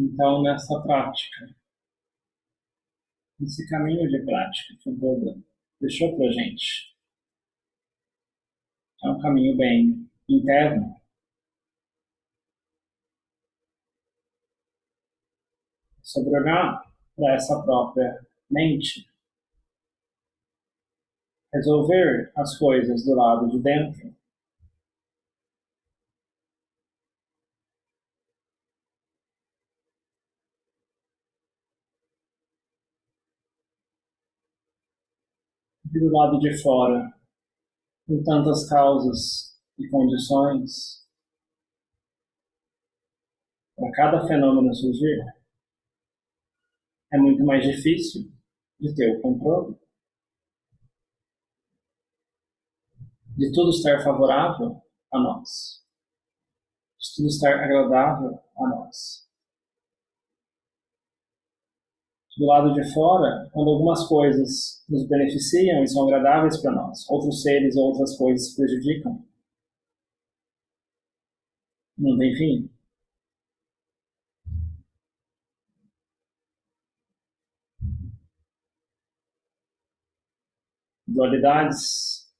Então, nessa prática, esse caminho de prática que o Buda deixou para a gente, é um caminho bem interno, sobre olhar para essa própria mente, resolver as coisas do lado de dentro, e do lado de fora, com tantas causas e condições, para cada fenômeno surgir, é muito mais difícil de ter o controle, de tudo estar favorável a nós, de tudo estar agradável a nós. Do lado de fora, quando algumas coisas nos beneficiam e são agradáveis para nós, outros seres ou outras coisas prejudicam, não tem fim. Dualidades,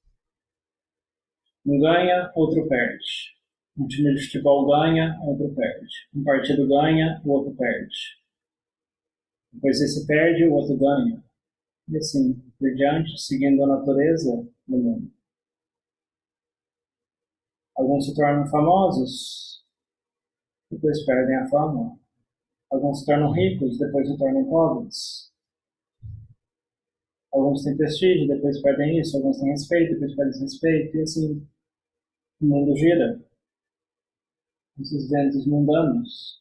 um ganha, outro perde. Um time de futebol ganha, outro perde. Um partido ganha, o outro perde. Depois esse perde, o outro ganha. E assim por diante, seguindo a natureza do mundo. Alguns se tornam famosos, depois perdem a fama. Alguns se tornam ricos, depois se tornam pobres. Alguns têm prestígio, depois perdem isso. Alguns têm respeito, depois perdem respeito. E assim, o mundo gira. Esses ventos mundanos,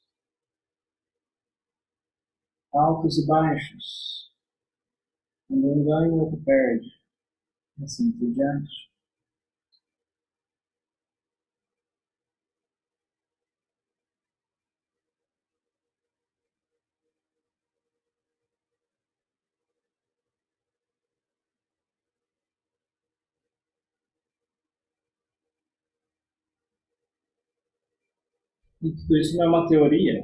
altos e baixos. Quando um ganha, o outro perde. E assim por diante. E tudo isso não é uma teoria.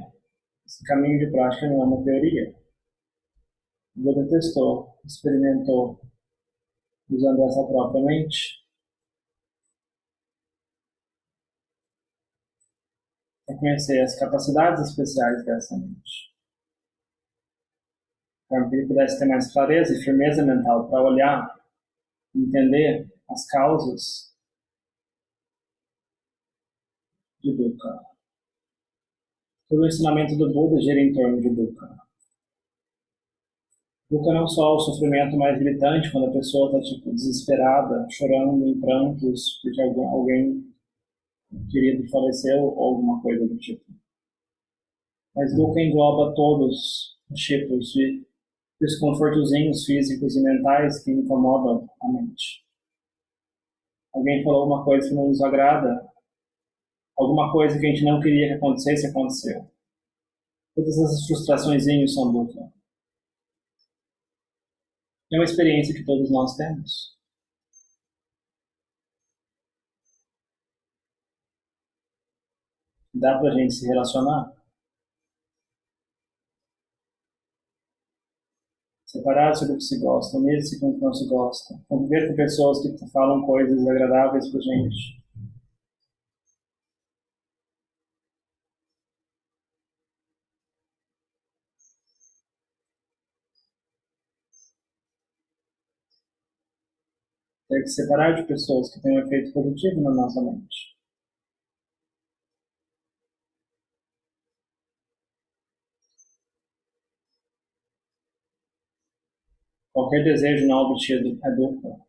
Esse caminho de prática não é uma teoria. O Buda testou, experimentou, usando essa própria mente, para conhecer as capacidades especiais dessa mente. Para que ele pudesse ter mais clareza e firmeza mental para olhar, entender as causas de dukkha. Todo o ensinamento do Buda gira em torno de dukkha. Dukkha não só o sofrimento mais gritante, quando a pessoa está tipo, desesperada, chorando em prantos, porque alguém querido faleceu ou alguma coisa do tipo. Mas dukkha engloba todos os tipos de desconfortozinhos físicos e mentais que incomodam a mente. Alguém falou alguma coisa que não nos agrada, alguma coisa que a gente não queria que acontecesse, aconteceu. Todas essas frustraçõezinhas são dukkha. É uma experiência que todos nós temos. Dá pra gente se relacionar? Separar-se do que se gosta, unir-se com o que não se gosta, conviver com pessoas que falam coisas agradáveis pra gente. Ter que separar de pessoas que têm um efeito positivo na nossa mente. Qualquer desejo não obtido é dukkha.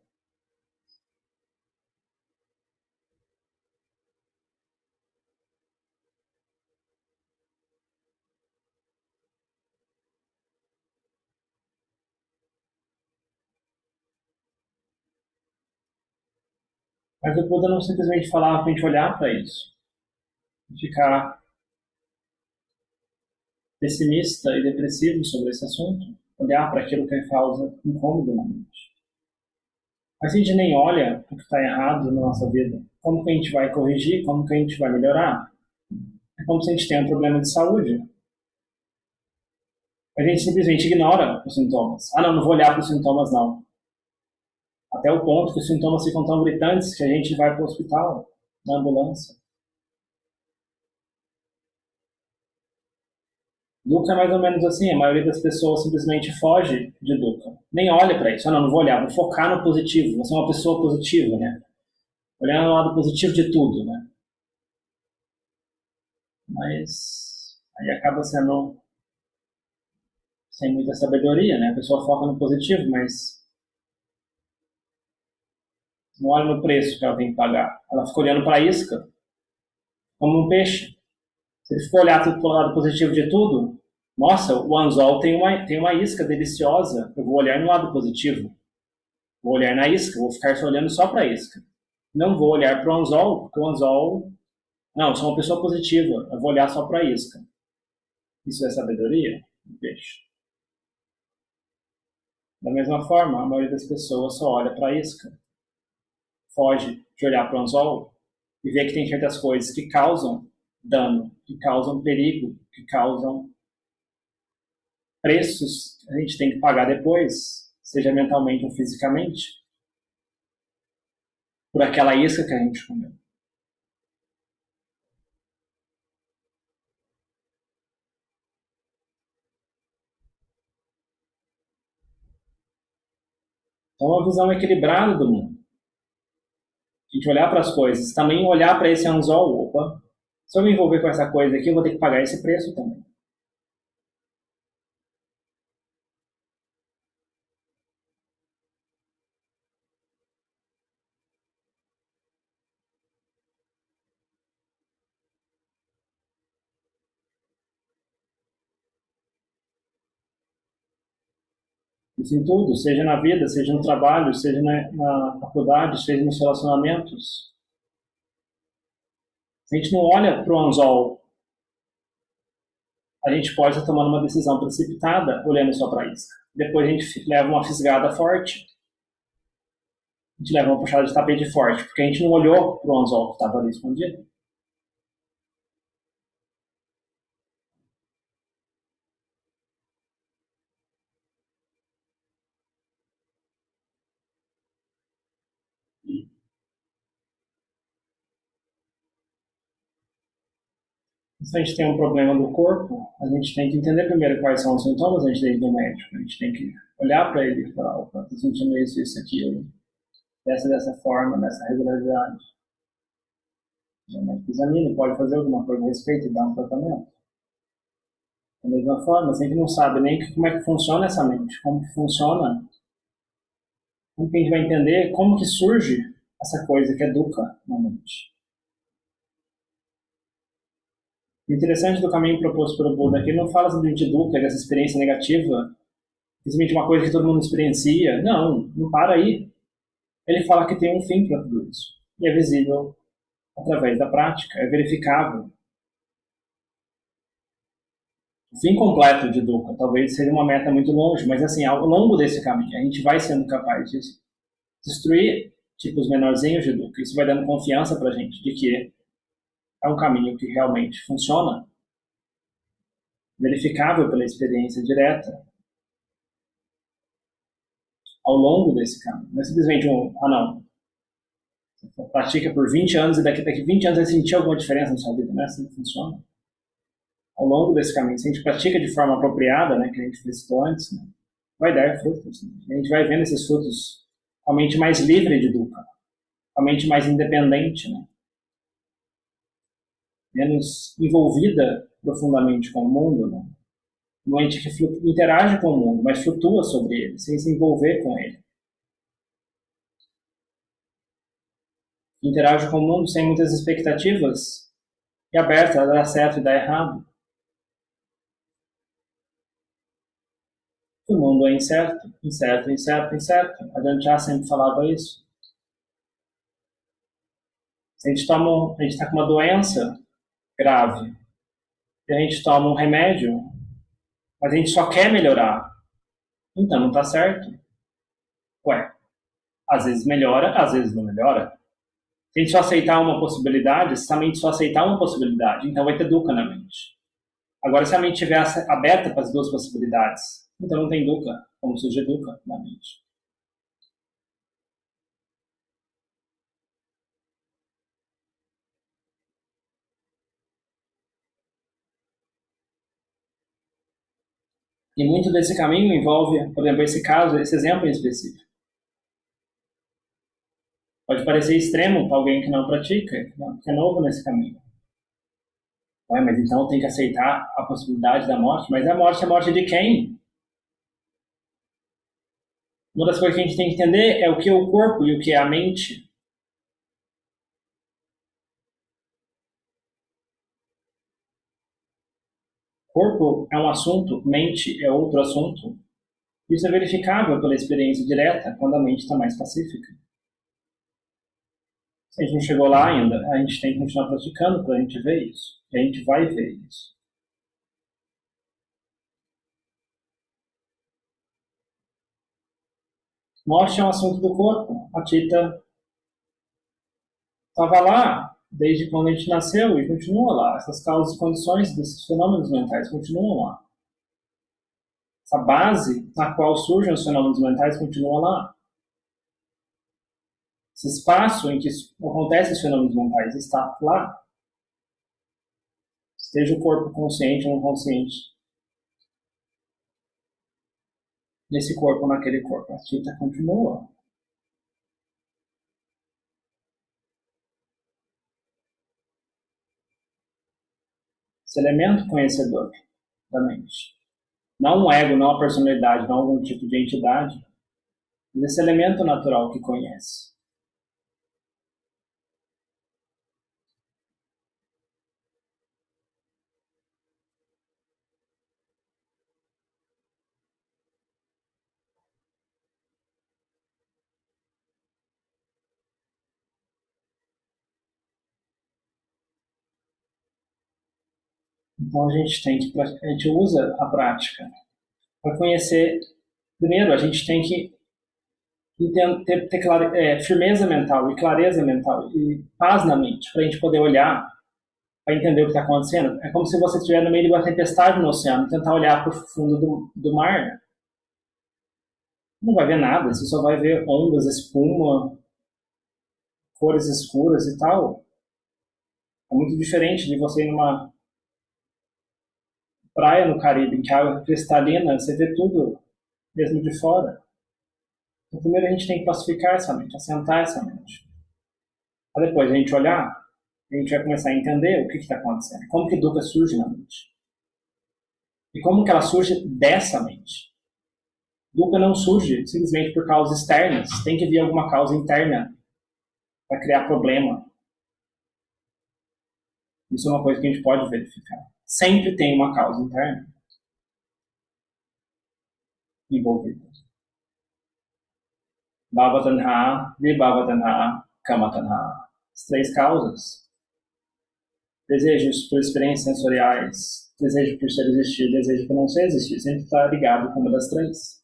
Mas o Buda não simplesmente falava para a gente olhar para isso, e ficar pessimista e depressivo sobre esse assunto, olhar para aquilo que causa incômodo na mente. Mas se a gente nem olha o que está errado na nossa vida, como que a gente vai corrigir, como que a gente vai melhorar? É como se a gente tenha um problema de saúde. A gente simplesmente ignora os sintomas. Ah, não, não vou olhar para os sintomas, não. Até o ponto que os sintomas ficam tão gritantes que a gente vai para o hospital, na ambulância. Dukkha é mais ou menos assim, a maioria das pessoas simplesmente foge de Dukkha. Nem olha para isso. Ah, não, não vou olhar, vou focar no positivo. Você é uma pessoa positiva, né? Olhando o lado positivo de tudo, né? Mas aí acaba sendo sem muita sabedoria, né? A pessoa foca no positivo, mas não olha no preço que ela tem que pagar. Ela fica olhando para a isca como um peixe. Se ele for olhar para o lado positivo de tudo, nossa, o anzol tem uma isca deliciosa. Eu vou olhar no lado positivo. Vou olhar na isca, vou ficar só olhando só para a isca. Não vou olhar para o anzol, porque o anzol. Não, eu sou uma pessoa positiva. Eu vou olhar só para a isca. Isso é sabedoria? Peixe. Da mesma forma, a maioria das pessoas só olha para a isca. Foge de olhar para o anzol e vê que tem certas coisas que causam dano, que causam perigo, que causam preços que a gente tem que pagar depois, seja mentalmente ou fisicamente, por aquela isca que a gente comeu. Então, uma visão equilibrada do mundo. A gente olhar para as coisas, também olhar para esse anzol, opa, se eu me envolver com essa coisa aqui, eu vou ter que pagar esse preço também. Isso em tudo, seja na vida, seja no trabalho, seja na faculdade, seja nos relacionamentos. Se a gente não olha para o anzol, a gente pode estar tomando uma decisão precipitada olhando só para a isca. Depois a gente leva uma fisgada forte, a gente leva uma puxada de tapete forte, porque a gente não olhou para o anzol que estava ali escondido. Se a gente tem um problema do corpo, a gente tem que entender primeiro quais são os sintomas antes de ir no médico. A gente tem que olhar para ele e falar, opa, estou sentindo isso, aquilo, dessa forma, dessa regularidade. O médico examina, pode fazer alguma coisa a respeito e dar um tratamento. Da mesma forma, se a gente não sabe nem como é que funciona essa mente, como que funciona, como que a gente vai entender como que surge essa coisa que é dukkha na mente. O interessante do caminho proposto pelo Buda é que ele não fala simplesmente de dukkha, dessa experiência negativa, simplesmente uma coisa que todo mundo experiencia. Não, não para aí. Ele fala que tem um fim para tudo isso. E é visível através da prática, é verificável. O fim completo de dukkha talvez seja uma meta muito longe, mas assim, ao longo desse caminho, a gente vai sendo capaz de destruir tipos menorzinhos de dukkha. Isso vai dando confiança para a gente de que é um caminho que realmente funciona, verificável pela experiência direta, ao longo desse caminho. Não é simplesmente não, você pratica por 20 anos e daqui 20 anos vai sentir alguma diferença na sua vida, não é assim que funciona. Ao longo desse caminho, se a gente pratica de forma apropriada, né, que a gente fez antes, né, vai dar frutos. Né? A gente vai vendo esses frutos com a mente mais livre de dukkha, com a mente mais independente, né? Menos envolvida profundamente com o mundo, né? Uma mente que interage com o mundo, mas flutua sobre ele, sem se envolver com ele. Interage com o mundo sem muitas expectativas e aberta a dar certo e dar errado. O mundo é incerto, incerto, incerto, incerto. A Ajahn sempre falava isso. Se a gente está com uma doença grave e a gente toma um remédio, mas a gente só quer melhorar, então não está certo. Ué, às vezes melhora, às vezes não melhora. Se a gente só aceitar uma possibilidade, se a mente só aceitar uma possibilidade, então vai ter dukkha na mente. Agora, se a mente estiver aberta para as duas possibilidades, então não tem dukkha, como surge dukkha na mente. E muito desse caminho envolve, por exemplo, esse caso, esse exemplo em específico. Pode parecer extremo para alguém que não pratica, que é novo nesse caminho. Ué, mas então tem que aceitar a possibilidade da morte? Mas a morte de quem? Uma das coisas que a gente tem que entender é o que é o corpo e o que é a mente. Corpo é um assunto, mente é outro assunto. Isso é verificável pela experiência direta, quando a mente está mais pacífica. Se a gente não chegou lá ainda, a gente tem que continuar praticando para a gente ver isso. E a gente vai ver isso. Morte é um assunto do corpo. A Tita estava lá desde quando a gente nasceu e continua lá. Essas causas e condições desses fenômenos mentais continuam lá. Essa base na qual surgem os fenômenos mentais continua lá. Esse espaço em que acontecem os fenômenos mentais está lá. Esteja o corpo consciente ou não consciente. Nesse corpo ou naquele corpo. A Tita continua. Esse elemento conhecedor da mente. Não um ego, não a personalidade, não algum tipo de entidade, mas esse elemento natural que conhece. Então a gente usa a prática para conhecer. Primeiro, a gente tem que ter firmeza mental e clareza mental e paz na mente para a gente poder olhar, para entender o que está acontecendo. É como se você estiver no meio de uma tempestade no oceano e tentar olhar para o fundo do mar. Não vai ver nada, você só vai ver ondas, espuma, cores escuras e tal. É muito diferente de você ir numa praia no Caribe, que a água é cristalina, você vê tudo mesmo de fora. Então, primeiro a gente tem que pacificar essa mente, assentar essa mente. Para depois a gente olhar, a gente vai começar a entender o que está acontecendo. Como que Dukkha surge na mente. E como que ela surge dessa mente. Dukkha não surge simplesmente por causas externas. Tem que vir alguma causa interna para criar problema. Isso é uma coisa que a gente pode verificar. Sempre tem uma causa interna envolvida. Bhavatanha, Vibhavatanha, Kamatanha. As três causas. Desejos por experiências sensoriais, desejo por ser existir, desejo por não ser existir. Sempre está ligado com uma das três.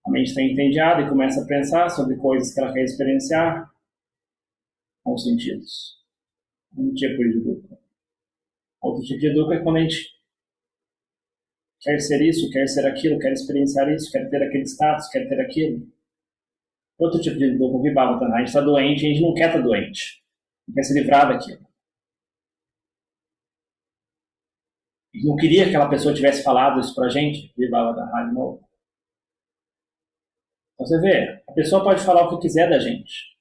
A mente está entediada e começa a pensar sobre coisas que ela quer experienciar com os sentidos. Um tipo de dukkha. Outro tipo de dukkha é quando a gente quer ser isso, quer ser aquilo, quer experienciar isso, quer ter aquele status, quer ter aquilo. Outro tipo de dukkha, vibhavatanha. A gente está doente, a gente não quer estar doente. A gente quer se livrar daquilo. A gente não queria que aquela pessoa tivesse falado isso pra gente, vibhavatanha de novo. Então você vê, a pessoa pode falar o que quiser da gente.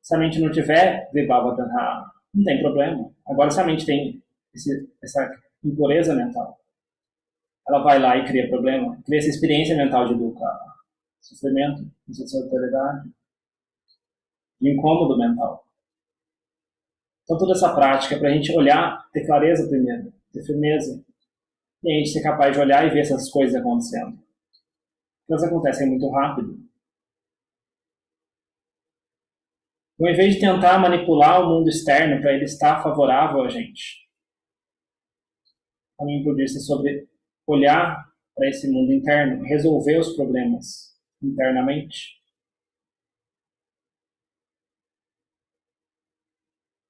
Se a mente não tiver vibhavatanha, não tem problema. Agora, se a mente tem essa impureza mental, ela vai lá e cria problema, cria essa experiência mental de dukkha, sofrimento, insatisfatoriedade, de incômodo mental. Então, toda essa prática é para a gente olhar, ter clareza primeiro, ter firmeza, e a gente ser capaz de olhar e ver essas coisas acontecendo. Elas acontecem muito rápido. Então, em vez de tentar manipular o mundo externo para ele estar favorável a gente, a minha impudência sobre olhar para esse mundo interno, resolver os problemas internamente.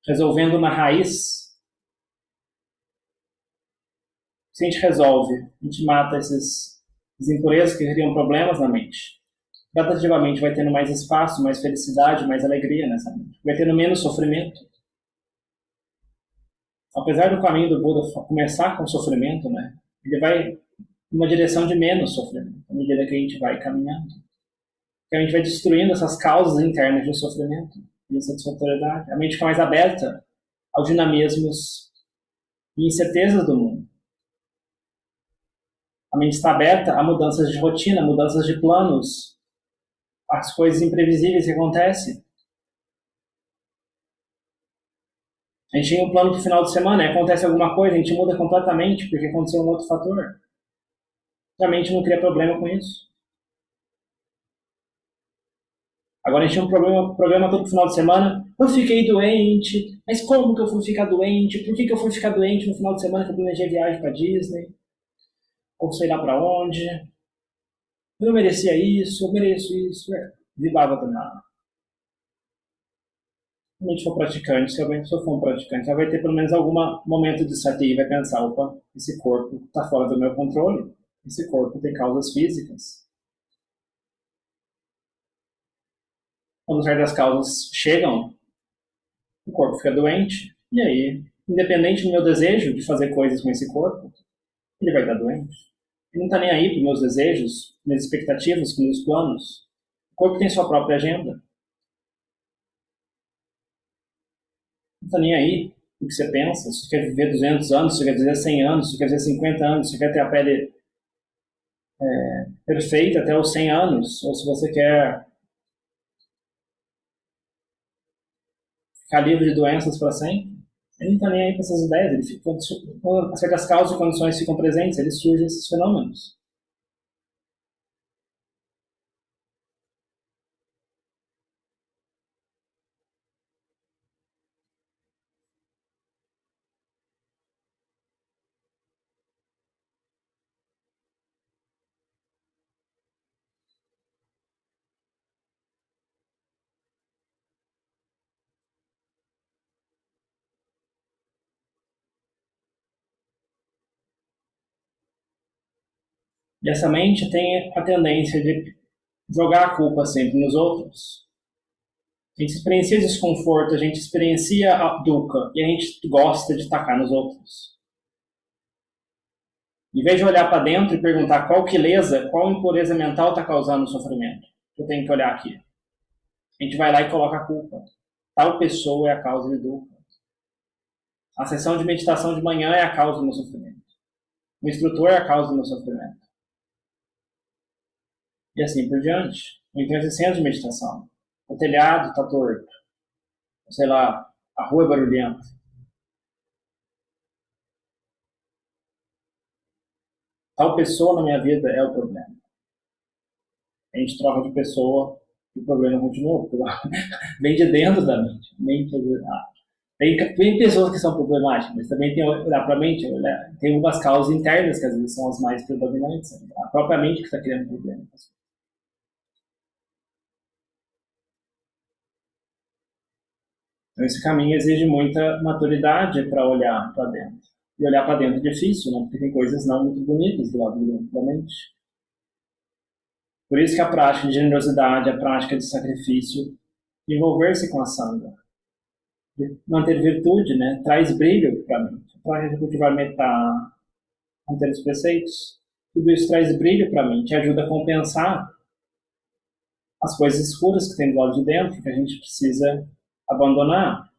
resolvendo na raiz, se a gente resolve, a gente mata essas impurezas que criam problemas na mente. Gradativamente vai tendo mais espaço, mais felicidade, mais alegria nessa mente. Vai tendo menos sofrimento. Apesar do caminho do Buda começar com sofrimento, né, ele vai numa direção de menos sofrimento, à medida que a gente vai caminhando. Porque a gente vai destruindo essas causas internas de sofrimento e insatisfatoriedade. A mente fica mais aberta aos dinamismos e incertezas do mundo. A mente está aberta a mudanças de rotina, mudanças de planos, as coisas imprevisíveis que acontecem. A gente tem um plano para o final de semana, e acontece alguma coisa, a gente muda completamente porque aconteceu um outro fator. A mente não cria problema com isso. Agora a gente tem um programa todo final de semana. Eu fiquei doente, mas como que eu fui ficar doente? Por que eu fui ficar doente no final de semana que eu planejei viagem para Disney? Ou sei lá para onde? Eu não merecia isso, eu mereço isso. Vivava do nada. Se a gente for praticante, se eu for um praticante, ela vai ter pelo menos algum momento de sati e vai pensar, opa, esse corpo está fora do meu controle. Esse corpo tem causas físicas. Quando certas causas chegam, o corpo fica doente, e aí, independente do meu desejo de fazer coisas com esse corpo, ele vai estar doente. Ele não está nem aí para os meus desejos, minhas expectativas, meus planos. O corpo tem sua própria agenda. Não está nem aí o que você pensa. Se você quer viver 200 anos, se você quer viver 100 anos, se você quer viver 50 anos, se você quer ter a pele perfeita até os 100 anos, ou se você quer ficar livre de doenças para sempre. Ele não está nem aí com essas ideias. Ele fica, quando certas causas e condições ficam presentes, ele surge esses fenômenos. E essa mente tem a tendência de jogar a culpa sempre nos outros. A gente experiencia desconforto, a gente experiencia a dukkha e a gente gosta de tacar nos outros. Em vez de olhar para dentro e perguntar qual queleza, qual impureza mental está causando o sofrimento, eu tenho que olhar aqui. A gente vai lá e coloca a culpa. Tal pessoa é a causa de dukkha. A sessão de meditação de manhã é a causa do meu sofrimento. O instrutor é a causa do meu sofrimento. E assim por diante. Então, esse centro de meditação. O telhado está torto. Sei lá, a rua é barulhenta. Tal pessoa na minha vida é o problema. A gente troca de pessoa e o problema continua. Vem de dentro da mente. Tem pessoas que são problemáticas, mas também tem olhar para a mente, tem algumas causas internas que às vezes são as mais predominantes. A própria mente que está criando problema. Então, esse caminho exige muita maturidade para olhar para dentro. E olhar para dentro é difícil, né? Porque tem coisas não muito bonitas do lado de dentro da mente. Por isso que a prática de generosidade, a prática de sacrifício, envolver-se com a sangha, manter virtude, né? Traz brilho para a mente. A prática de cultivar metta, manter os preceitos, tudo isso traz brilho para a mente, ajuda a compensar as coisas escuras que tem do lado de dentro, que a gente precisa abandonar.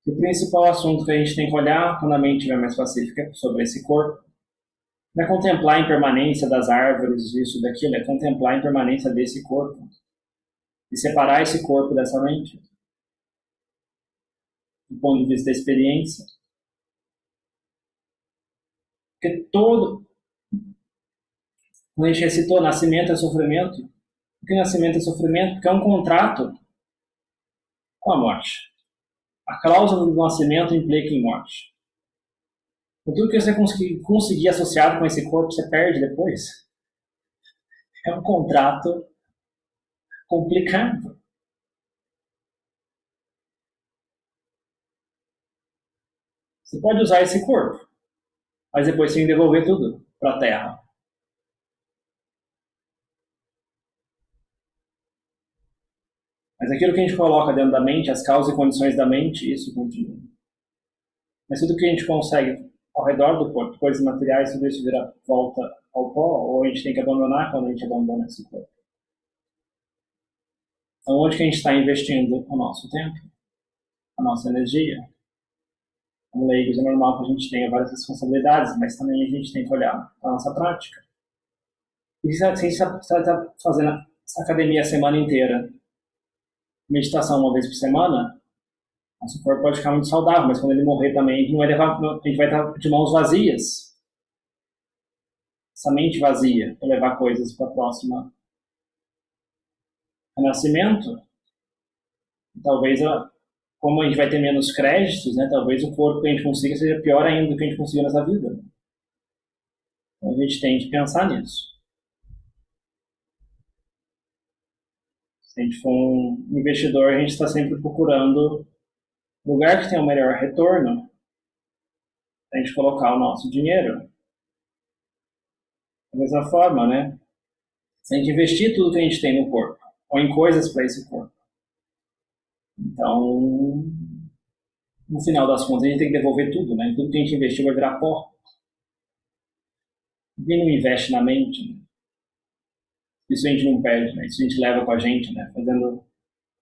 O principal assunto que a gente tem que olhar quando a mente estiver mais pacífica sobre esse corpo não é contemplar a impermanência das árvores, isso, daquilo, é contemplar a impermanência desse corpo e separar esse corpo dessa mente, do ponto de vista da experiência. Porque Quando a gente recitou nascimento é sofrimento, por que nascimento é sofrimento? Porque é um contrato com a morte. A cláusula do nascimento implica em morte. Então, tudo que você conseguir associado com esse corpo, você perde depois. É um contrato complicado. Você pode usar esse corpo, mas depois você tem que devolver tudo para a Terra. Mas aquilo que a gente coloca dentro da mente, as causas e condições da mente, isso continua. Mas tudo que a gente consegue ao redor do corpo, coisas materiais, tudo isso vira volta ao pó, ou a gente tem que abandonar quando a gente abandona esse corpo. Então, onde que a gente está investindo o nosso tempo, a nossa energia? Como leigos, é normal que a gente tenha várias responsabilidades, mas também a gente tem que olhar a nossa prática. E se a gente está fazendo essa academia a semana inteira, meditação uma vez por semana, nosso corpo pode ficar muito saudável, mas quando ele morrer também, a gente vai estar de mãos vazias. Essa mente vazia para levar coisas para a próxima renascimento. Talvez, como a gente vai ter menos créditos, né, talvez o corpo que a gente consiga seja pior ainda do que a gente conseguiu nessa vida. Então a gente tem que pensar nisso. Se a gente for um investidor, a gente está sempre procurando lugar que tenha o melhor retorno para a gente colocar o nosso dinheiro. Da mesma forma, né? Se a gente investir tudo que a gente tem no corpo, ou em coisas para esse corpo, então, no final das contas, a gente tem que devolver tudo, né? Tudo que a gente investiu vai virar pó. Ninguém não investe na mente, né? Isso a gente não perde, né? Isso a gente leva com a gente, né?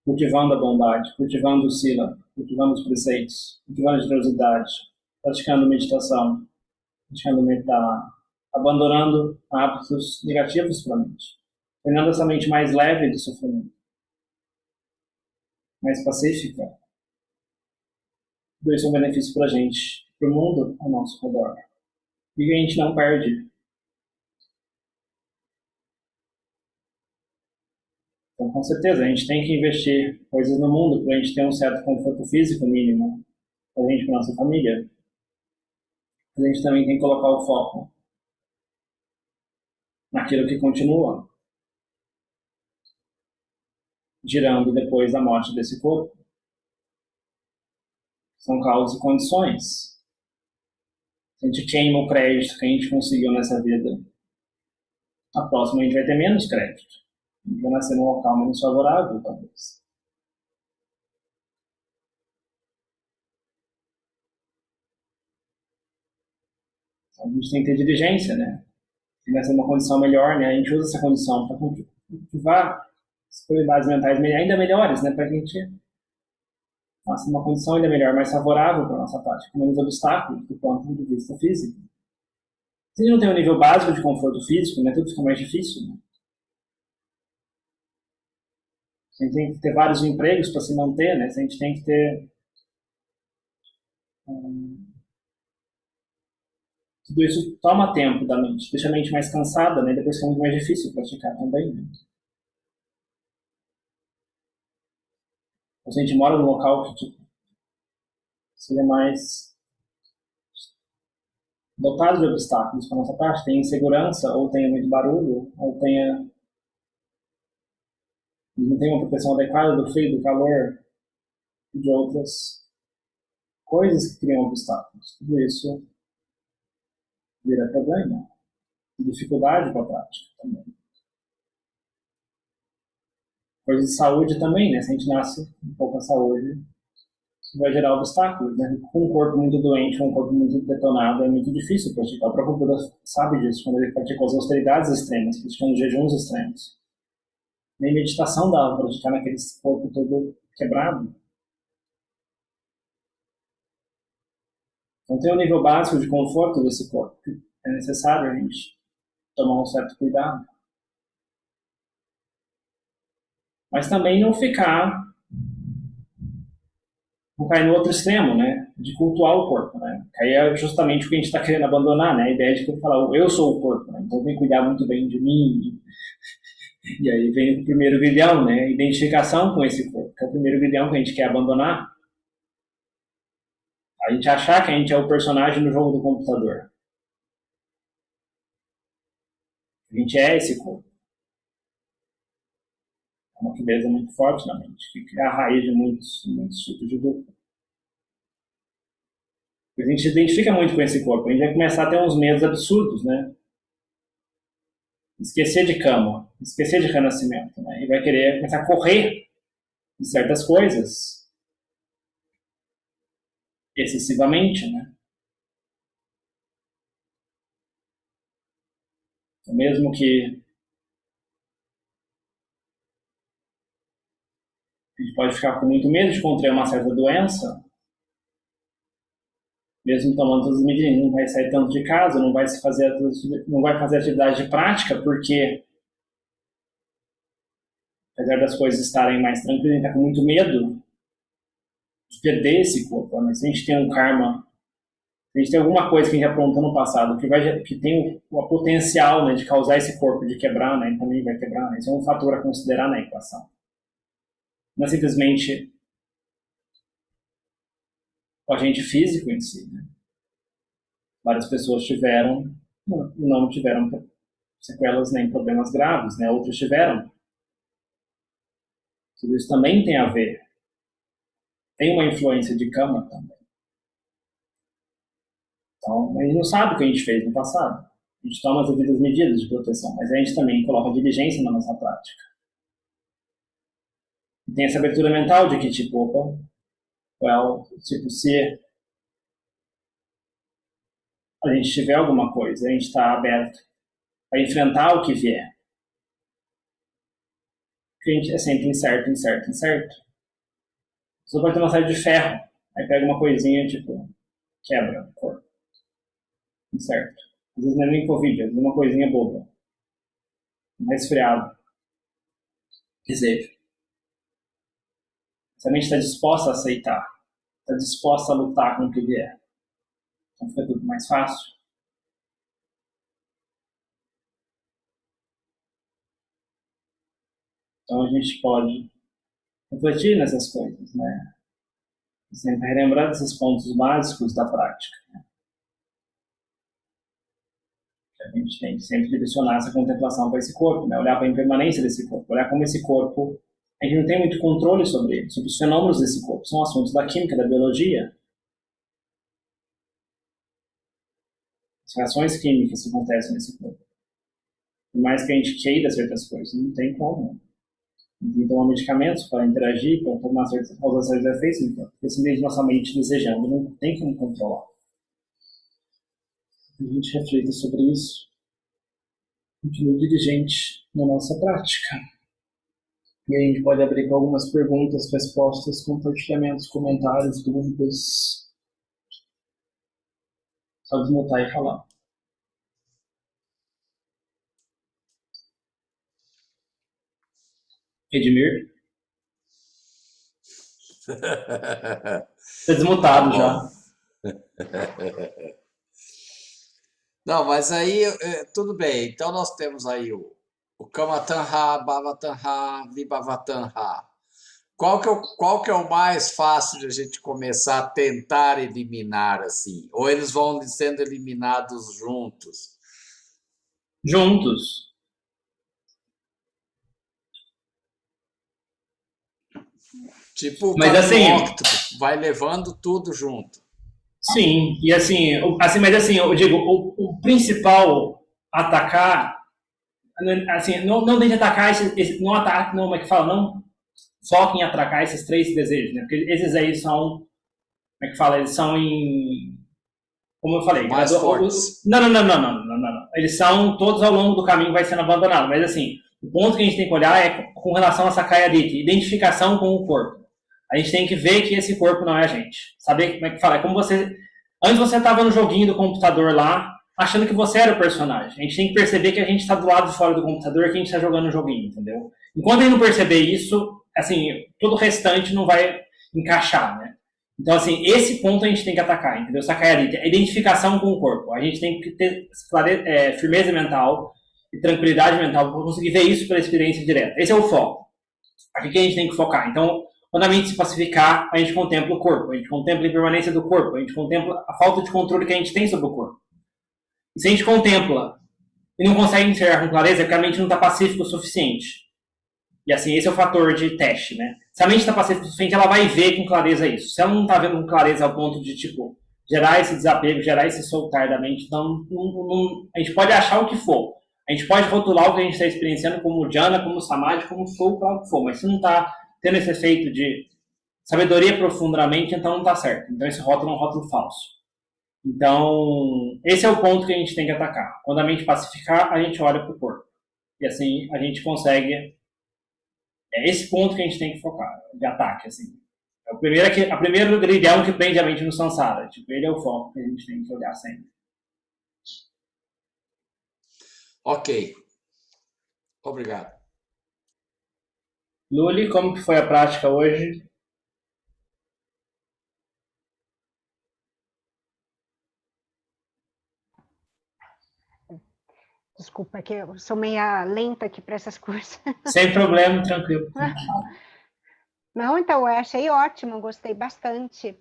Cultivando a bondade, cultivando o sila, cultivando os preceitos, cultivando a generosidade, praticando meditação, praticando meditar, abandonando hábitos negativos para a mente, tornando essa mente mais leve de sofrimento, mais pacífica. Tudo isso é um benefício para a gente, para o mundo ao nosso redor. E a gente não perde. Então, com certeza, a gente tem que investir coisas no mundo para a gente ter um certo conforto físico mínimo para a gente, para a nossa família. Mas a gente também tem que colocar o foco naquilo que continua girando depois da morte desse corpo. São causas e condições. Se a gente queima o crédito que a gente conseguiu nessa vida, a próxima a gente vai ter menos crédito. A gente vai nascer num local menos favorável, talvez. A gente tem que ter diligência, né? Se nascer numa condição melhor, né? A gente usa essa condição para cultivar as qualidades mentais ainda melhores, né? Para que a gente faça uma condição ainda melhor, mais favorável para a nossa prática, com menos obstáculos do ponto de vista físico. Se a gente não tem um nível básico de conforto físico, né? Tudo fica mais difícil, né? A gente tem que ter vários empregos para se manter, né? A gente tem que ter tudo isso toma tempo da mente, deixa a mente mais cansada, né? Depois fica muito mais difícil praticar também, né? Se a gente mora num local que tipo, seja mais dotado de obstáculos para nossa parte, tem insegurança, ou tenha muito barulho, ou tenha não tem uma proteção adequada do frio, do calor e de outras coisas que criam obstáculos. Tudo isso vira problema, dificuldade para a prática também. Coisas de saúde também, né? Se a gente nasce com pouca saúde, isso vai gerar obstáculos, né? Com um corpo muito doente, com um corpo muito detonado, é muito difícil praticar. O próprio Buda sabe disso, quando ele praticou as austeridades extremas, praticando jejuns extremos. Nem meditação dava para praticar naquele corpo todo quebrado. Então tem um nível básico de conforto desse corpo, que é necessário a gente tomar um certo cuidado. Mas também não ficar não cair no outro extremo, né? De cultuar o corpo, né? Que aí é justamente o que a gente está querendo abandonar, né? A ideia de que eu falar, eu sou o corpo, né? Então tem que cuidar muito bem de mim. E aí vem o primeiro grilhão, né? Identificação com esse corpo, que é o primeiro grilhão que a gente quer abandonar. A gente achar que a gente é o personagem no jogo do computador. A gente é esse corpo. É uma firmeza muito forte na mente, que é a raiz de muitos tipos de dupla. A gente se identifica muito com esse corpo, a gente vai começar a ter uns medos absurdos, né? Esquecer de cama, esquecer de renascimento, né? E vai querer começar a correr de certas coisas excessivamente, né? Então, mesmo que a gente pode ficar com muito medo de contrair uma certa doença, mesmo tomando todas as medidas, não vai sair tanto de casa, não vai fazer atividade de prática, porque apesar das coisas estarem mais tranquilas, a gente está com muito medo de perder esse corpo. Né? Se a gente tem um karma, se a gente tem alguma coisa que a gente aprontou no passado que tem o potencial, né, de causar esse corpo de quebrar, né, também vai quebrar. Né? Isso é um fator a considerar na equação. Não é simplesmente o agente físico em si. Né? Várias pessoas tiveram e não tiveram sequelas nem problemas graves, né? Outros tiveram. Tudo isso também tem a ver. Tem uma influência de karma também. Então, a gente não sabe o que a gente fez no passado. A gente toma as devidas medidas de proteção, mas a gente também coloca diligência na nossa prática. E tem essa abertura mental de que, tipo, opa, tipo, se a gente tiver alguma coisa, a gente está aberto a enfrentar o que vier. Porque a gente é sempre incerto, incerto, incerto. Você pode ter uma série de ferro, aí pega uma coisinha, tipo, quebra o corpo. Incerto. Às vezes não é nem Covid, às vezes é uma coisinha boba. Um resfriado. Desejo. Se a mente está disposta a aceitar, está disposta a lutar com o que vier, então fica tudo mais fácil. Então a gente pode refletir nessas coisas, né? Sempre relembrar desses pontos básicos da prática. Né? A gente tem que sempre direcionar essa contemplação para esse corpo, né? Olhar para a impermanência desse corpo, olhar como esse corpo, a gente não tem muito controle sobre ele, sobre os fenômenos desse corpo. São assuntos da química, da biologia. As reações químicas que acontecem nesse corpo. Por mais que a gente queira certas coisas, não tem como. Não tem que tomar medicamentos para interagir, para tomar causar certos efeitos, porque se mesmo nossa mente desejando, não tem como controlar. A gente reflita sobre isso, continue diligente na nossa prática. E aí a gente pode abrir para algumas perguntas, respostas, compartilhamentos, comentários, dúvidas. Só desmutar e falar. Edmir? Tá desmutado já. Não, mas aí tudo bem. Então nós temos aí o Kamatanha, Bhavatanha, Vibhavatanha. Qual que é o mais fácil de a gente começar a tentar eliminar assim? Ou eles vão sendo eliminados juntos? Juntos. Tipo o Mas assim, octopus, vai levando tudo junto. sim, e mas assim, eu digo, o principal atacar, assim, não deixe atacar não ataque, não, como é que fala, não foque em atacar esses três desejos, né? Porque esses aí são, como é que fala, eles são como eu falei, mais fortes. Não. Eles são todos ao longo do caminho vai sendo abandonado, mas assim, o ponto que a gente tem que olhar é com relação a Sakaya Ditti, identificação com o corpo. A gente tem que ver que esse corpo não é a gente. Saber como é que fala. É como você. Antes você estava no joguinho do computador lá, achando que você era o personagem. A gente tem que perceber que a gente está do lado de fora do computador e que a gente está jogando o joguinho, entendeu? Enquanto a gente não perceber isso, assim, todo o restante não vai encaixar, né? Então, assim, esse ponto a gente tem que atacar, entendeu? Sakayarita, a identificação com o corpo. A gente tem que ter firmeza mental e tranquilidade mental para conseguir ver isso pela experiência direta. Esse é o foco. Aqui que a gente tem que focar. Então, quando a mente se pacificar, a gente contempla o corpo, a gente contempla a impermanência do corpo, a gente contempla a falta de controle que a gente tem sobre o corpo. E se a gente contempla e não consegue enxergar com clareza, é porque a mente não está pacífica o suficiente. E assim, esse é o fator de teste, né? Se a mente está pacífica o suficiente, ela vai ver com clareza isso. Se ela não está vendo com clareza ao ponto de, tipo, gerar esse desapego, gerar esse soltar da mente, então a gente pode achar o que for. A gente pode rotular o que a gente está experienciando como jhana, como samadhi, como soul, o que for. Mas se não está tendo esse efeito de sabedoria profundamente, então não está certo. Então esse rótulo é um rótulo falso. Então, esse é o ponto que a gente tem que atacar. Quando a mente pacificar, a gente olha para o corpo. E assim, a gente consegue. É esse ponto que a gente tem que focar, de ataque, assim. É a primeira grilhão que prende a mente no samsara. Tipo, ele é o foco que a gente tem que olhar sempre. Ok. Obrigado. Luli, como que foi a prática hoje? Desculpa, que eu sou meia lenta aqui para essas coisas. Sem problema, tranquilo. Não, então, eu achei ótimo, gostei bastante.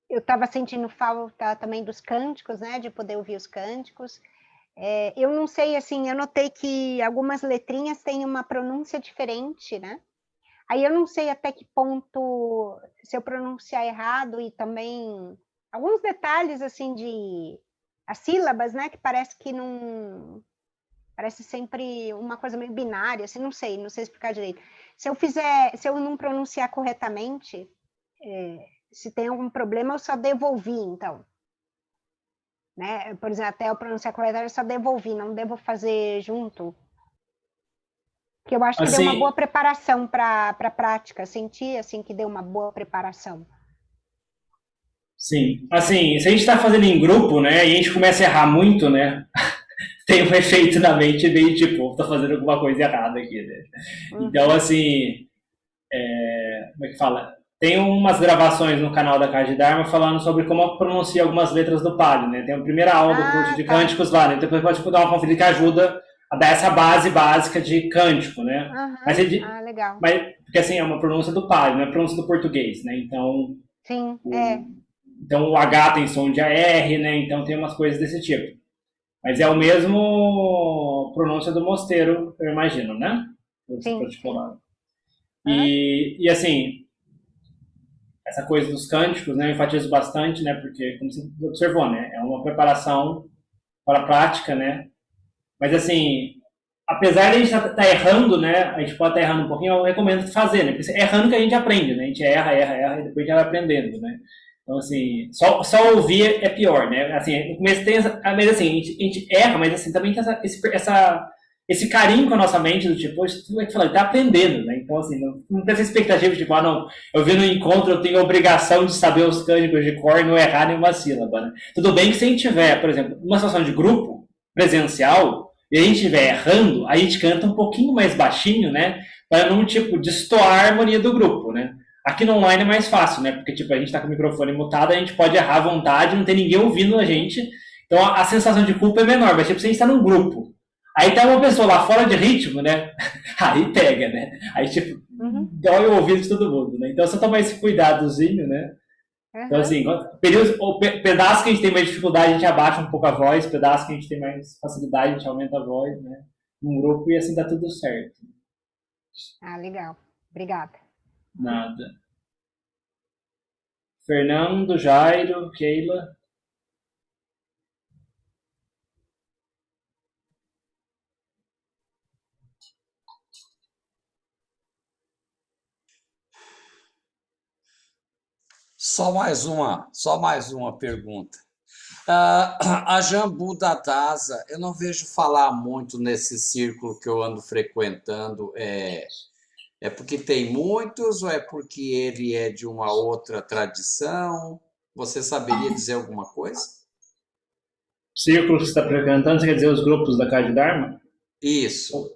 Eu estava sentindo falta também dos cânticos, né, de poder ouvir os cânticos. Eu não sei, assim, eu notei que algumas letrinhas têm uma pronúncia diferente, né? Aí eu não sei até que ponto, se eu pronunciar errado e também alguns detalhes, assim, de as sílabas, né, que parece que não... Parece sempre uma coisa meio binária, assim, não sei explicar direito. Se eu não pronunciar corretamente, se tem algum problema, eu só devolvi, então. Né? Por exemplo, até eu pronunciar corretamente, eu só devolvi, não devo fazer junto. Que eu acho que deu uma boa preparação para a prática, senti assim que deu uma boa preparação. Sim, assim, se a gente está fazendo em grupo, né, e a gente começa a errar muito, né, tem um efeito na mente meio tipo, tô fazendo alguma coisa errada aqui, né? Então, assim, como é que fala? Tem umas gravações no canal da Casa de Dharma falando sobre como pronuncia algumas letras do Pali, né? Tem a primeira aula do curso de cânticos lá, né? Depois pode dar uma conferida que ajuda a dar essa base básica de cântico, né? Mas, legal. Porque assim, é uma pronúncia do Pali, não é pronúncia do português, né? Então, sim, então o H tem som de AR, né? Então tem umas coisas desse tipo. Mas é o mesmo pronúncia do mosteiro, eu imagino, né? Sim. E assim, essa coisa dos cânticos, né, eu enfatizo bastante, né, porque, como você observou, né, é uma preparação para a prática, né, mas assim, apesar de a gente estar errando, né, a gente pode estar errando um pouquinho, eu recomendo fazer, né, porque é errando que a gente aprende, né, a gente erra, e depois a gente vai aprendendo, né. Então, assim, só ouvir é pior, né, assim, no começo tem mas assim, a gente erra, mas assim, também tem esse carinho com a nossa mente, do tipo, tudo é que falar, ele tá aprendendo, né? Então, assim, não tem essa expectativa de, tipo, não, eu vi no encontro, eu tenho a obrigação de saber os cânticos de cor e não errar nenhuma sílaba, né? Tudo bem que se a gente tiver, por exemplo, uma situação de grupo, presencial, e a gente estiver errando, a gente canta um pouquinho mais baixinho, né? Para não, tipo, destoar a harmonia do grupo, né? Aqui no online é mais fácil, né? Porque, tipo, a gente tá com o microfone mutado, a gente pode errar à vontade, não tem ninguém ouvindo a gente, então a sensação de culpa é menor, mas, tipo, se a gente tá num grupo, aí tá uma pessoa lá fora de ritmo, né? Aí pega, né? Aí, tipo, dói o ouvido de todo mundo, né? Então, só tomar esse cuidadozinho, né? Então, assim, pedaço que a gente tem mais dificuldade, a gente abaixa um pouco a voz, pedaço que a gente tem mais facilidade, a gente aumenta a voz, né? Num grupo e assim dá tudo certo. Legal. Obrigada. Nada. Fernando, Jairo, Keila. Só mais uma pergunta. A Jambu da Daza, eu não vejo falar muito nesse círculo que eu ando frequentando. É porque tem muitos ou é porque ele é de uma outra tradição? Você saberia dizer alguma coisa? Círculo que você está frequentando, você quer dizer os grupos da Casa de Dharma? Isso.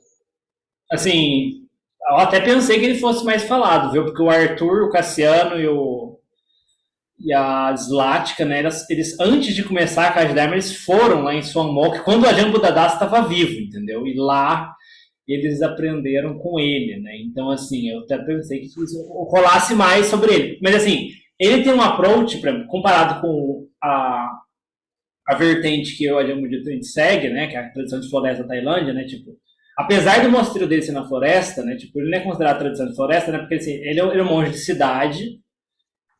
Assim, Eu até pensei que ele fosse mais falado, viu? Porque o Arthur, o Cassiano e a Zlatka, né? Eles, antes de começar a Casa Dharma, eles foram lá em Swanmok, quando o Ajahn Buddhadasa estava vivo, entendeu? E lá eles aprenderam com ele, né? Então, assim, eu até pensei que rolasse mais sobre ele. Mas, assim, ele tem um approach, comparado com a vertente que o Ajahn Buddhadasa segue, né? Que é a tradição de floresta da Tailândia, né? Tipo, apesar do mosteiro dele ser na floresta, né? Tipo, ele não é considerado tradição de floresta, né? Porque assim, ele é um monge de cidade,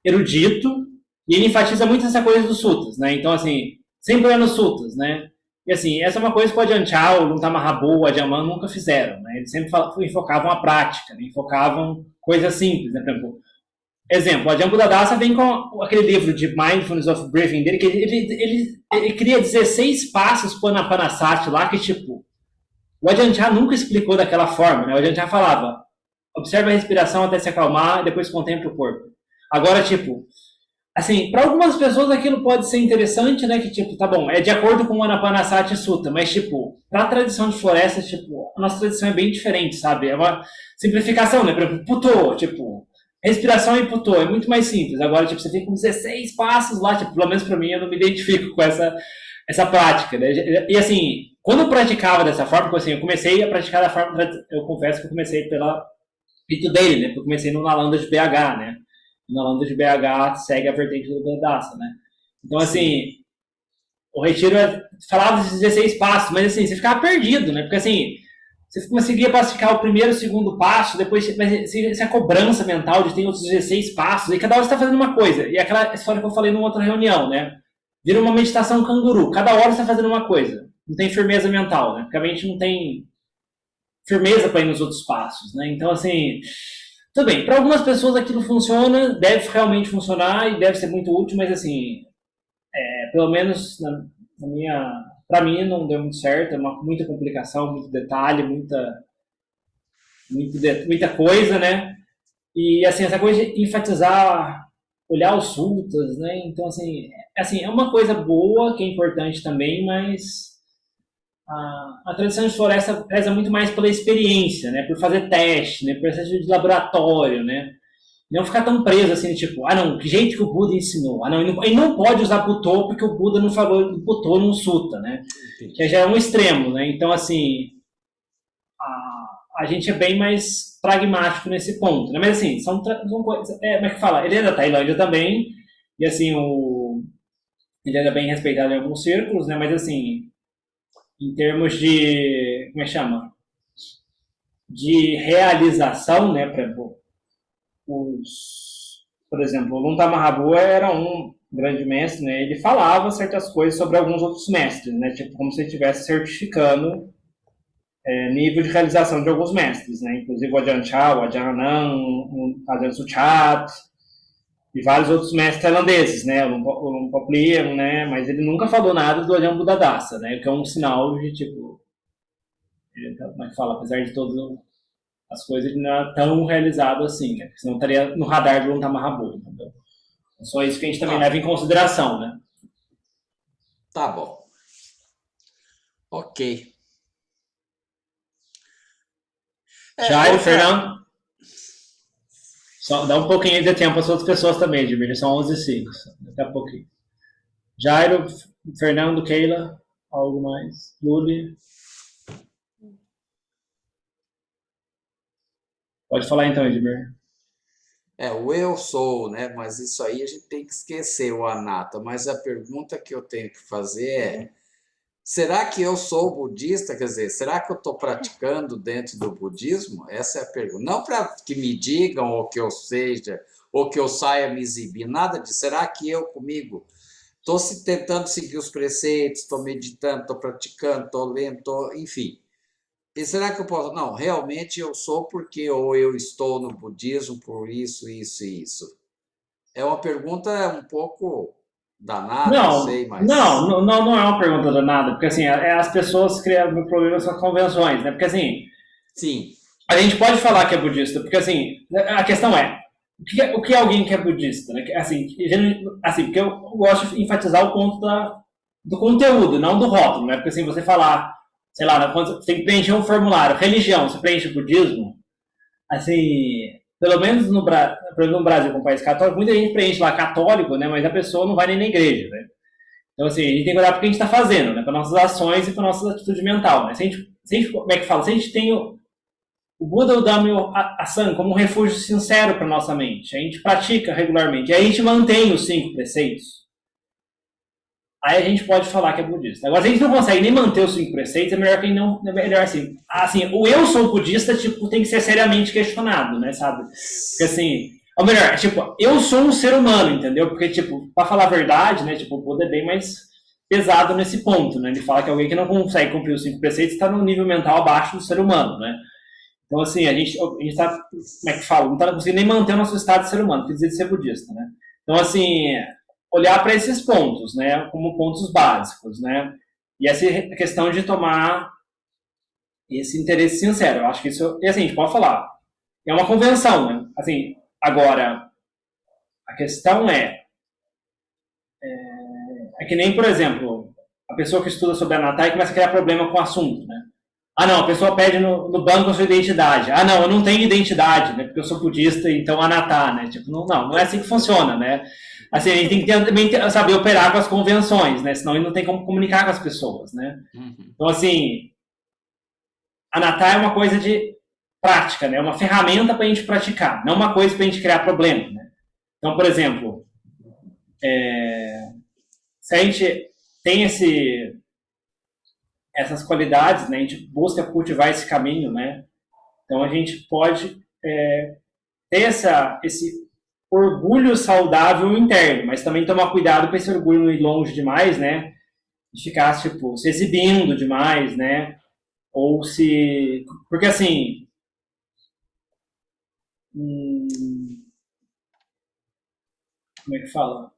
erudito, e ele enfatiza muito essa coisa dos suttas, né? Então, assim, sempre é nos suttas, né? E assim, essa é uma coisa que o Ajahn Chah, o Luntha Mahaprabhu, o Ajahn Mun nunca fizeram, né? Eles sempre enfocavam a prática, né? Enfocavam coisas simples, né? Por exemplo, o Ajahn Buddhadasa vem com aquele livro de Mindfulness of Breathing dele, que ele cria 16 passos para o Anapanasati lá, que tipo, o Ajahn Chah nunca explicou daquela forma, né? O Ajahn Chah falava, observe a respiração até se acalmar, depois contemple o corpo. Agora, tipo, assim, para algumas pessoas aquilo pode ser interessante, né? Que, tipo, tá bom, é de acordo com o Anapanasati Sutta, mas, tipo, para a tradição de floresta, tipo, a nossa tradição é bem diferente, sabe? É uma simplificação, né? Por exemplo, Putô, tipo, respiração e Putô, é muito mais simples. Agora, tipo, você fica com 16 passos lá, tipo, pelo menos para mim, eu não me identifico com essa prática, né? E, assim, quando eu praticava dessa forma, porque, assim, eu comecei a praticar da forma, eu confesso que eu comecei pela Pito dele, né? Porque eu comecei no Nalanda de BH, né? Na Nalanda de BH segue a vertente do Buddhadasa, né? Então, assim, o retiro falava dos 16 passos, mas assim, você ficava perdido, né? Porque assim, você conseguia praticar o primeiro, o segundo passo, depois se a cobrança mental de ter outros 16 passos, e cada hora você está fazendo uma coisa. E aquela história que eu falei numa outra reunião, né? Vira uma meditação canguru. Cada hora você está fazendo uma coisa. Não tem firmeza mental, né? Porque a mente não tem firmeza para ir nos outros passos, né? Então, assim, tudo bem. Para algumas pessoas aquilo funciona, deve realmente funcionar e deve ser muito útil, mas assim, pelo menos na minha, para mim não deu muito certo. É muita complicação, muito detalhe, muita coisa, né? E assim, essa coisa de enfatizar, olhar os suttas, né? Então, assim, é uma coisa boa, que é importante também, mas a tradição de floresta preza muito mais pela experiência, né? Por fazer teste, né? Por processo de laboratório, né? Não ficar tão preso assim, tipo, não, que jeito que o Buda ensinou. Não, ele não pode usar Putô porque o Buda não falou do Putô num sutta, né? Que já é um extremo, né? Então, assim, a gente é bem mais pragmático nesse ponto, né? Mas, assim, são coisas... como é que fala? Ele é da Tailândia também, e, assim, ele era bem respeitado em alguns círculos, né? Mas, assim, em termos de... como é que chama? De realização, né? Por exemplo, o Luntha Mahaprabhu era um grande mestre, né? Ele falava certas coisas sobre alguns outros mestres, né? Tipo, como se ele estivesse certificando nível de realização de alguns mestres, né? Inclusive o Ajahn Chah, o Ajahn Anan, o Ajahn Suchat e vários outros mestres tailandeses, né? O Lumpha Pliam, né? Mas ele nunca falou nada do Ajahn Buddhadasa, né? O que é um sinal de, tipo, como é que fala? Apesar de todas as coisas, ele não é tão realizado assim, né? Porque senão estaria no radar do Luntha Mahaprabhu, entendeu? É só isso que a gente também leva em consideração, né? Tá bom. Ok. Jairo, Fernando? Só dá um pouquinho de tempo para as outras pessoas também, Edmir. São 11h05. Daqui a pouquinho. Jairo, Fernando, Keila, algo mais? Luli? Pode falar então, Edmir. O eu sou, né? Mas isso aí a gente tem que esquecer, o anatta. Mas a pergunta que eu tenho que fazer é: será que eu sou budista? Quer dizer, será que eu estou praticando dentro do budismo? Essa é a pergunta. Não para que me digam ou que eu seja, ou que eu saia me exibir, nada disso. Será que eu comigo estou tentando seguir os preceitos, estou meditando, estou praticando, estou lendo, enfim. E será que eu posso? Não, realmente eu sou porque ou eu estou no budismo por isso, isso e isso. É uma pergunta um pouco danada, não sei, mas... Não é uma pergunta danada, porque assim, as pessoas criam problemas com as convenções, né? Porque assim, sim, a gente pode falar que é budista, porque assim, a questão é, o que é alguém que é budista, né? Assim, porque eu gosto de enfatizar o ponto do conteúdo, não do rótulo, né? Porque assim, você falar, sei lá, quando você tem que preencher um formulário, religião, você preenche o budismo, assim, pelo menos no Brasil, como país católico, muita gente preenche lá católico, né? Mas a pessoa não vai nem na igreja, né? Então, assim, a gente tem que olhar para o que a gente está fazendo, né? Para nossas ações e para nossa atitude mental, né? Como é que fala? Se a gente tem o Buda, o Dhamma e a Sangha como um refúgio sincero para nossa mente, a gente pratica regularmente, e aí a gente mantém os 5 preceitos, aí a gente pode falar que é budista. Agora, se a gente não consegue nem manter os 5 preceitos, é melhor que não, é melhor assim. Assim, o eu sou budista, tipo, tem que ser seriamente questionado, né, sabe? Porque assim, ou melhor, tipo, eu sou um ser humano, entendeu? Porque, tipo, para falar a verdade, né, tipo, o Buda é bem mais pesado nesse ponto, né? Ele fala que alguém que não consegue cumprir os 5 preceitos está num nível mental abaixo do ser humano, né? Então, assim, a gente tá, como é que fala? Não está conseguindo nem manter o nosso estado de ser humano, quer dizer, de ser budista, né? Então, assim, olhar para esses pontos, né, como pontos básicos, né? E essa questão de tomar esse interesse sincero, eu acho que isso, e assim, a gente pode falar, é uma convenção, né? Assim, agora, a questão é que nem, por exemplo, a pessoa que estuda sobre Anatta e começa a criar problema com o assunto, né? Ah, não, a pessoa pede no banco a sua identidade. Ah, não, eu não tenho identidade, né? Porque eu sou budista, então Anatta, né? Tipo, não é assim que funciona, né? Assim, a gente tem que também saber operar com as convenções, né? Senão a gente não tem como comunicar com as pessoas, né? Então, assim, Anatta é uma coisa de prática, né? É uma ferramenta para a gente praticar, não uma coisa para a gente criar problema, né? Então, por exemplo, se a gente tem essas qualidades, né? A gente busca cultivar esse caminho, né? Então, a gente pode ter esse orgulho saudável interno, mas também tomar cuidado para esse orgulho não ir longe demais, né? De ficar, tipo, se exibindo demais, né? Ou se... Porque, assim... Como é que fala?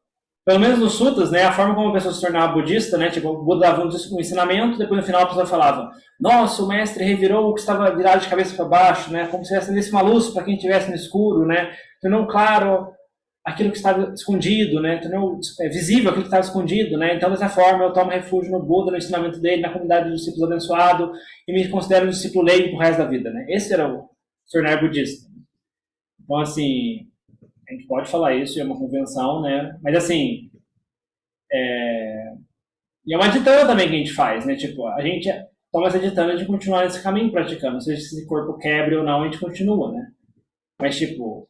Pelo menos nos sutras, né? A forma como a pessoa se tornava budista, né? Tipo, o Buda dava um ensinamento, depois no final a pessoa falava: nossa, o mestre revirou o que estava virado de cabeça para baixo, né? Como se acendesse uma luz para quem estivesse no escuro, né? Tornou claro aquilo que estava escondido, né? Tornou visível aquilo que estava escondido, né? Então, dessa forma, eu tomo refúgio no Buda, no ensinamento dele, na comunidade dos discípulos abençoados, e me considero um discípulo leigo pro resto da vida, né? Esse era o se tornar budista. Então, assim, a gente pode falar isso, é uma convenção, né? Mas, assim, e é uma ditana também que a gente faz, né? Tipo, a gente toma essa ditana de continuar nesse caminho praticando, seja se esse corpo quebre ou não, a gente continua, né? Mas, tipo,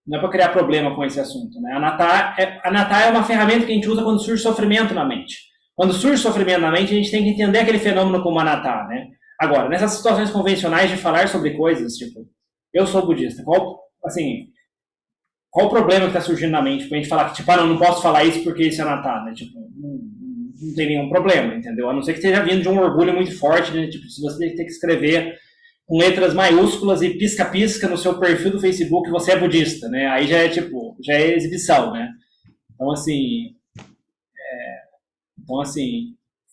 não é para criar problema com esse assunto, né? Anatta é uma ferramenta que a gente usa quando surge sofrimento na mente. Quando surge sofrimento na mente, a gente tem que entender aquele fenômeno como Anatta, né? Agora, nessas situações convencionais de falar sobre coisas, tipo, eu sou budista, qual o problema que está surgindo na mente? Pra gente falar que, tipo, não posso falar isso porque isso é Anatta, né? Tipo, não tem nenhum problema, entendeu? A não ser que esteja vindo de um orgulho muito forte, né? Tipo, se você tem que escrever com letras maiúsculas e pisca-pisca no seu perfil do Facebook, você é budista, né? Aí já é, tipo, já é exibição, né? Então, assim,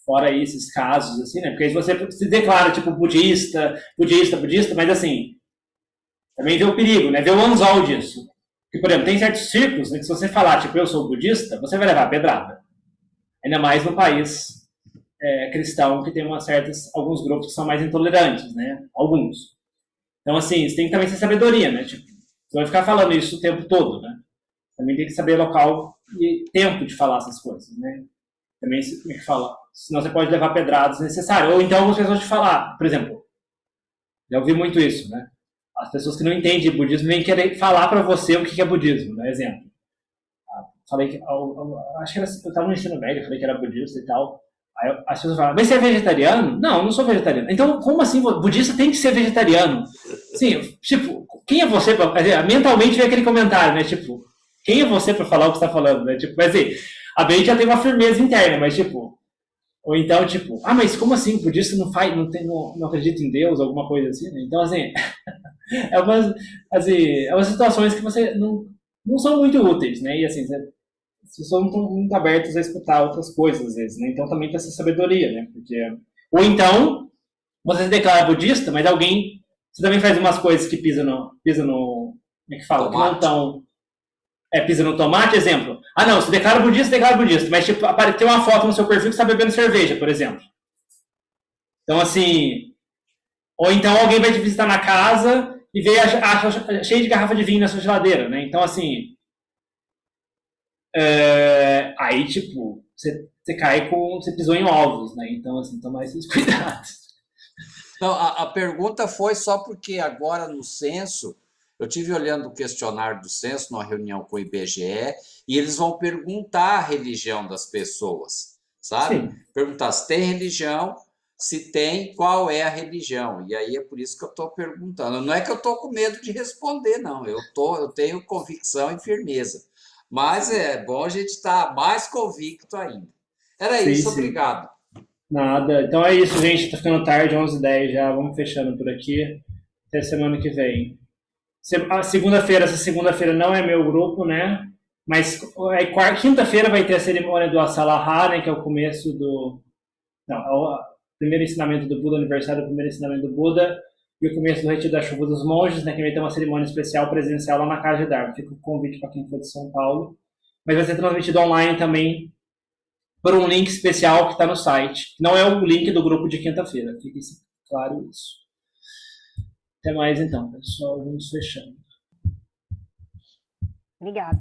fora esses casos, assim, né? Porque aí você se declara, tipo, budista, mas, assim, também vê o perigo, né? Vê o anzol disso. Porque, por exemplo, tem certos círculos, né, que se você falar, tipo, eu sou budista, você vai levar pedrada. Ainda mais no país cristão, que tem alguns grupos que são mais intolerantes, né? Alguns. Então, assim, você tem que também ter sabedoria, né? Tipo, você vai ficar falando isso o tempo todo, né? Também tem que saber local e tempo de falar essas coisas, né? Também, como é que fala? Senão você pode levar pedradas necessárias. Ou então algumas pessoas te falar, por exemplo, já ouvi muito isso, né? As pessoas que não entendem budismo vêm querer falar para você o que é budismo, né? Exemplo. Falei que, acho que eu estava no ensino médio, falei que era budista e tal. Aí as pessoas falam, mas você é vegetariano? Não, eu não sou vegetariano. Então, como assim? Budista tem que ser vegetariano? Sim, tipo, quem é você para... Mentalmente vem aquele comentário, né? Tipo, quem é você para falar o que você está falando, né? Tipo, mas assim, a mente já tem uma firmeza interna, mas tipo... Ou então, tipo, mas como assim? O budista não acredita em Deus, alguma coisa assim, né? Então, assim, é umas situações que você não são muito úteis, né? E assim, as pessoas não estão muito abertas a escutar outras coisas, às vezes, né? Então também tem essa sabedoria, né? Ou então, você se declara budista, mas você também faz umas coisas que pisa no como é que fala? Tomate. Que não estão... pisa no tomate, exemplo. Não, se declara budista, mas tipo, tem uma foto no seu perfil que você está bebendo cerveja, por exemplo. Então, assim, Ou então alguém vai te visitar na casa e vê acha cheio de garrafa de vinho na sua geladeira, né? Então, assim, aí, tipo, você cai você pisou em ovos, né? Então, assim, tomar esses cuidados. Não, a pergunta foi só porque agora no censo, eu tive olhando o questionário do censo numa reunião com o IBGE e eles vão perguntar a religião das pessoas, sabe? Sim. Perguntar se tem religião, se tem, qual é a religião. E aí é por isso que eu estou perguntando. Não é que eu estou com medo de responder, não. Eu tenho convicção e firmeza. Mas é bom a gente estar mais convicto ainda. Era Sim, isso, sim. obrigado. Nada. Então é isso, gente. Tá ficando tarde, 11h10 já. Vamos fechando por aqui. Até semana que vem. Essa segunda-feira não é meu grupo, né? Mas quinta-feira vai ter a cerimônia do Asalahá, né? Que é o começo do... Não, é o primeiro ensinamento do Buda, aniversário do primeiro ensinamento do Buda. E o começo do Retiro da Chuva dos Monges, né? Que vai ter uma cerimônia especial presencial lá na Casa de Dharma. Fica o convite para quem for de São Paulo. Mas vai ser transmitido online também por um link especial que está no site. Não é o link do grupo de quinta-feira. Fique claro isso. Até mais então, pessoal. Vamos fechando. Obrigada.